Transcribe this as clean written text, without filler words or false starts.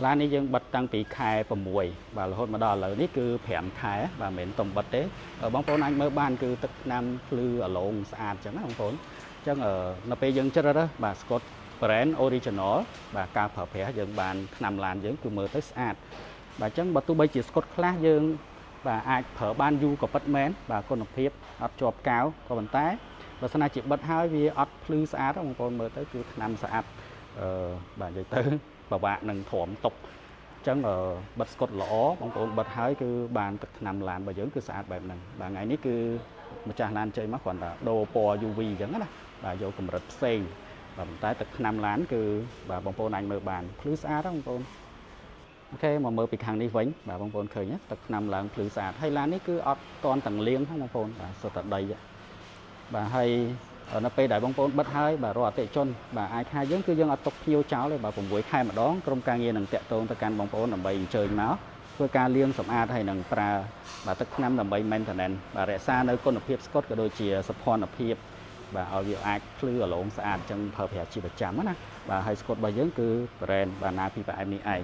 ឡាននេះយើងបិទតាំងពីខែ6បាទរហូតមកដល់ឥឡូវនេះគឺ5ខែបាទមិនមែនតុំបិទទេបងប្អូនអាចមើលបានគឺទឹកថ្នាំភ្លឺអាឡូងស្អាតអញ្ចឹងណាបងប្អូនអញ្ចឹងនៅពេលយើងជ្រើសរើសបាទ Scott brand original បាទការប្រើប្រាស់យើងបានថ្នាំឡានយើងគឺមើលទៅស្អាតបាទអញ្ចឹងបើទោះបីជា Scott ខ្លះយើងបាទអាចប្រើបានយូរក៏ពិតមែនបាទគុណភាពអត់ជាប់កាវក៏ប៉ុន្តែបើសិនណាជាបិទហើយវាអត់ភ្លឺស្អាតបងប្អូនមើលទៅគឺថ្នាំស្អាតបាទនិយាយទៅពិបាកនឹងទ្រាំតុកអញ្ចឹងបិទស្កុតល្អបងប្អូនបិទហើយគឺបានទឹកថ្នាំឡានរបស់យើងគឺស្អាតបែបហ្នឹងបាទថ្ងៃនេះគឺម្ចាស់ឡានចេញមកគ្រាន់តែដូរពណ៌ UV អញ្ចឹងណាបាទយកកម្រិតផ្សេងបាទប៉ុន្តែទឹកថ្នាំឡានគឺបាទបងប្អូនអាចមើលបានភ្លឺស្អាតបងប្អូនអូខេមកមើលពីខាងនេះវិញបាទបងប្អូនឃើញទឹកថ្នាំឡើងភ្លឺស្អាតហើយឡាននេះគឺអត់តន់ទាំងលាងហ្នឹងបងប្អូនបាទសុទ្ធតែដីបាទហើយនៅពេលដែលបងប្អូនបិទហើយបាទរកអតិថិជនបាទអាចខែយើងគឺយើងអត់ទុកភ្ញៀវចោលទេបាទ6ខែម្ដងក្រុមការងារនឹងតាក់ទងទៅកាន់បងប្អូនដើម្បីអញ្ជើញមកធ្វើការលាងសម្អាតហើយនឹងប្រើបាទទឹកថ្នាំដើម្បី maintenance បាទរក្សានៅគុណភាពស្កុតក៏ដូចជាសោភ័ណភាពបាទឲ្យវាអាចភ្លឺអាឡូងស្អាតអញ្ចឹងប្រើប្រាស់ជាប្រចាំណាបាទហើយស្កុតរបស់យើងគឺ brand បាទណាពីប្រអែមនេះឯង